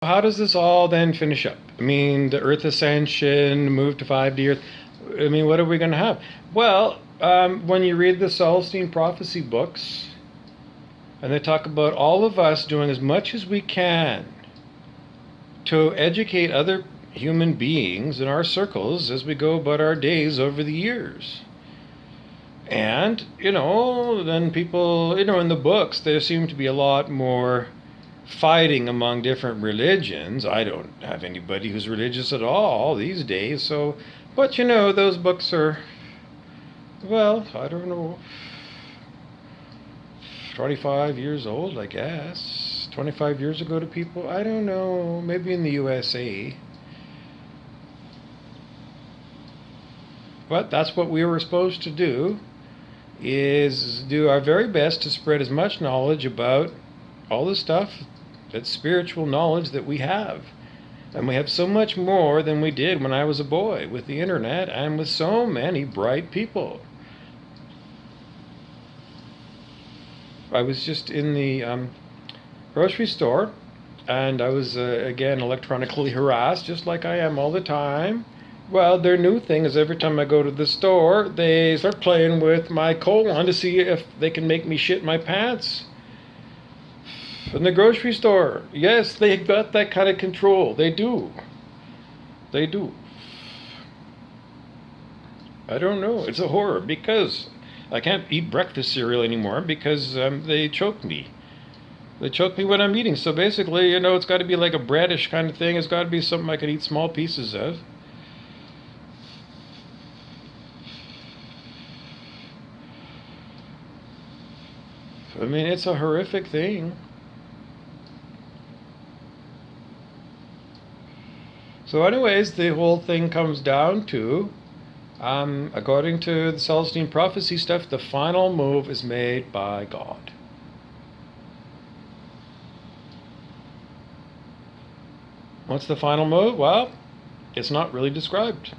How does this all then finish up? I mean, the Earth ascension, move to 5D Earth. I mean, what are we going to have? Well, when you read the Celestine prophecy books, and they talk about all of us doing as much as we can to educate other human beings in our circles as we go about our days over the years. And, then people, in the books, there seem to be a lot more fighting among different religions. I don't have anybody who's religious at all these days, so, but those books are, well, I don't know, 25 years old, I guess. 25 years ago to people, I don't know, maybe in the USA. But that's what we were supposed to do, is do our very best to spread as much knowledge about all the stuff that's spiritual knowledge that we have. And we have so much more than we did when I was a boy with the internet and with so many bright people. I was just in the grocery store, and I was again electronically harassed, just like I am all the time. Well, their new thing is every time I go to the store, they start playing with my colon to see if they can make me shit my pants. In the grocery store, yes, they got that kind of control. They do. They do. I don't know. It's a horror because I can't eat breakfast cereal anymore because they choke me. They choke me when I'm eating. So basically, it's got to be like a breadish kind of thing. It's got to be something I can eat small pieces of. I mean, it's a horrific thing. So anyways, the whole thing comes down to, according to the Celestine prophecy stuff, the final move is made by God. What's the final move? Well, it's not really described.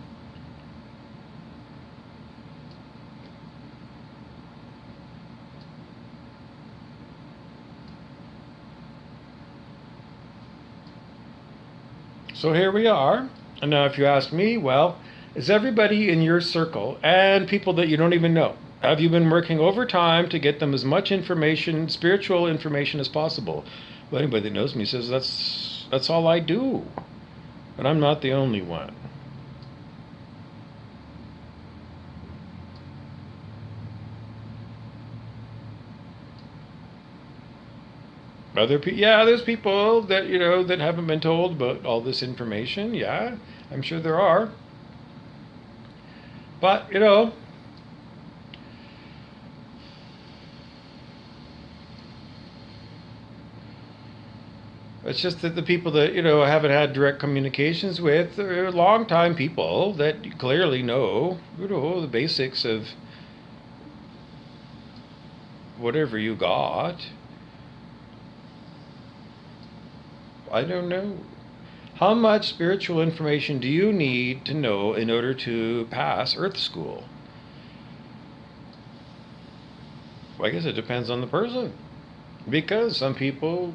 So here we are. And now if you ask me, well, is everybody in your circle and people that you don't even know, have you been working overtime to get them as much information, spiritual information as possible? Well, anybody that knows me says that's all I do. And I'm not the only one. There's people that that haven't been told about all this information. Yeah, I'm sure there are. But it's just that the people that I haven't had direct communications with are long-time people that clearly know the basics of whatever you got. I don't know. How much spiritual information do you need to know in order to pass Earth School? Well, I guess it depends on the person. Because some people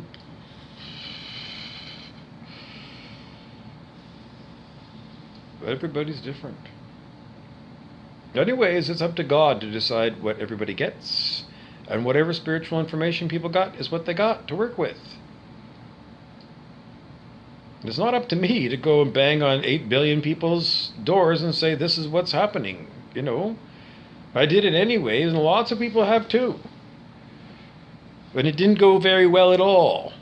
everybody's different. Anyways, it's up to God to decide what everybody gets. And whatever spiritual information people got is what they got to work with. It's not up to me to go and bang on 8 billion people's doors and say, this is what's happening, I did it anyways, and lots of people have too. And it didn't go very well at all.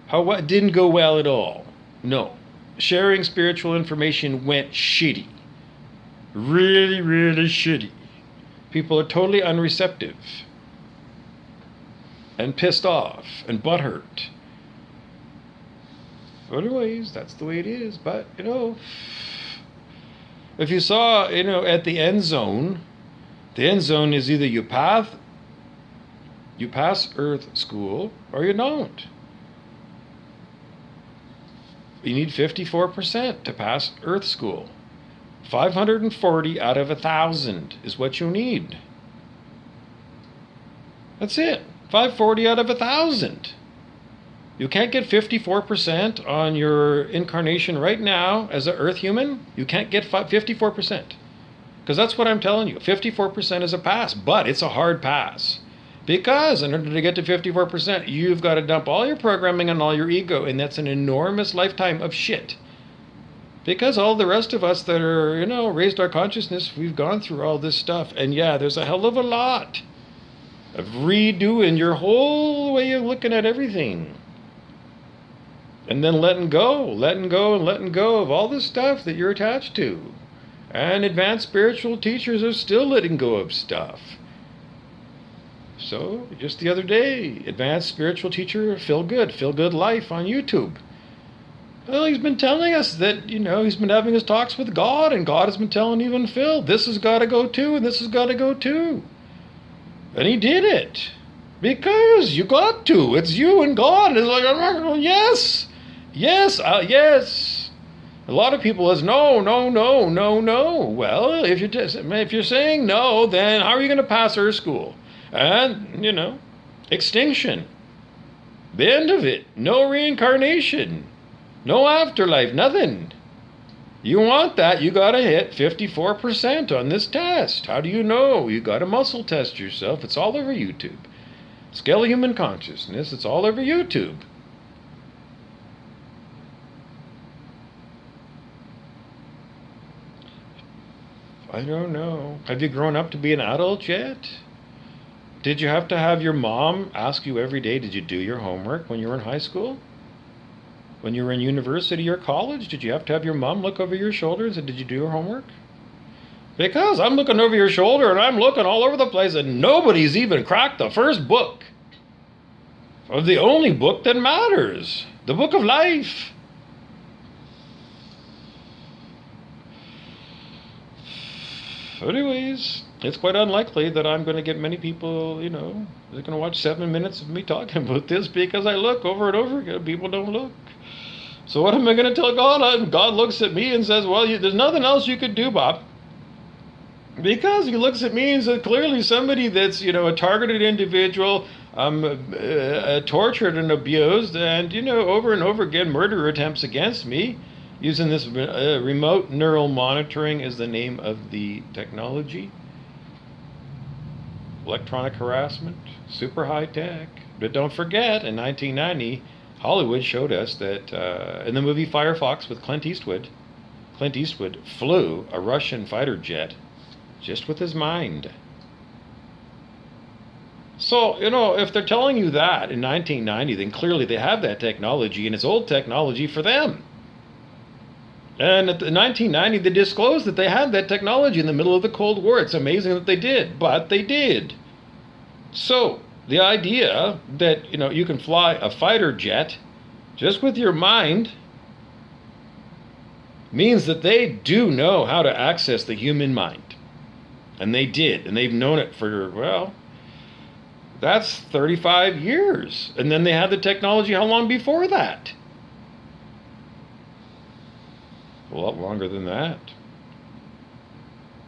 What didn't go well at all? No. Sharing spiritual information went shitty. Really, really shitty. People are totally unreceptive. And pissed off. And butthurt. Anyways, that's the way it is. But, if you saw, at the end zone is either you pass Earth School or you don't. You need 54% to pass Earth School. 540 out of 1,000 is what you need. That's it. 540 out of 1,000. You can't get 54% on your incarnation right now as an Earth human. You can't get 54%. Because that's what I'm telling you. 54% is a pass, but it's a hard pass. Because in order to get to 54%, you've got to dump all your programming and all your ego, and that's an enormous lifetime of shit. Because all the rest of us that are, raised our consciousness, we've gone through all this stuff. And yeah, there's a hell of a lot of redoing your whole way of looking at everything. And then letting go of all this stuff that you're attached to. And advanced spiritual teachers are still letting go of stuff. So, just the other day, advanced spiritual teacher Phil Good Life on YouTube. Well, he's been telling us that, he's been having his talks with God, and God has been telling even Phil, this has got to go too, and this has got to go too. And he did it. Because you got to. It's you and God. And it's like, yes. Yes. A lot of people is no. Well, if you're saying no, then how are you going to pass Earth school? And, extinction. The end of it. No reincarnation. No afterlife. Nothing. You want that, you got to hit 54% on this test. How do you know? You got to muscle test yourself. It's all over YouTube. Scale of Human Consciousness. It's all over YouTube. I don't know. Have you grown up to be an adult yet? Did you have to have your mom ask you every day, did you do your homework when you were in high school? When you were in university or college, did you have to have your mom look over your shoulder and say, did you do your homework? Because I'm looking over your shoulder and I'm looking all over the place and nobody's even cracked the first book of the only book that matters, the book of life. Anyways, it's quite unlikely that I'm going to get many people, they're going to watch 7 minutes of me talking about this because I look over and over again. People don't look. So what am I going to tell God? And God looks at me and says, well, there's nothing else you could do, Bob. Because he looks at me and says, clearly somebody that's, a targeted individual, tortured and abused, and, over and over again, murder attempts against me, using this remote neural monitoring as the name of the technology. Electronic harassment, super high tech. But don't forget, in 1990, Hollywood showed us that in the movie Firefox with Clint Eastwood flew a Russian fighter jet just with his mind. So, if they're telling you that in 1990, then clearly they have that technology, and it's old technology for them. And in 1990, they disclosed that they had that technology in the middle of the Cold War. It's amazing that they did, but they did. So, the idea that, you can fly a fighter jet just with your mind means that they do know how to access the human mind. And they did, and they've known it for, that's 35 years. And then they had the technology how long before that? A lot longer than that.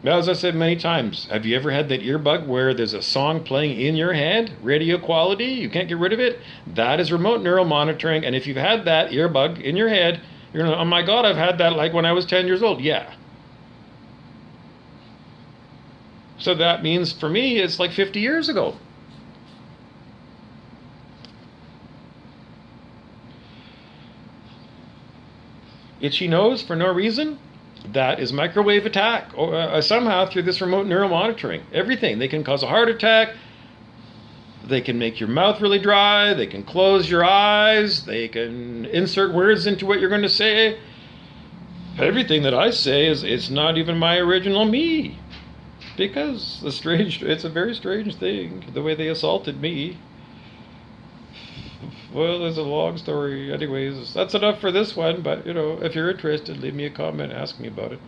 Now, as I said many times, have you ever had that earbud where there's a song playing in your head, radio quality, you can't get rid of it? That is remote neural monitoring, and if you've had that earbud in your head, you're going to, oh my God, I've had that like when I was 10 years old. Yeah. So that means for me, it's like 50 years ago. Itchy nose for no reason? That is microwave attack, or somehow through this remote neural monitoring. Everything. They can cause a heart attack. They can make your mouth really dry. They can close your eyes. They can insert words into what you're going to say. Everything that I say it's not even my original me. Because it's a very strange thing, the way they assaulted me. Well, there's a long story. Anyways, that's enough for this one, but, if you're interested, leave me a comment, ask me about it.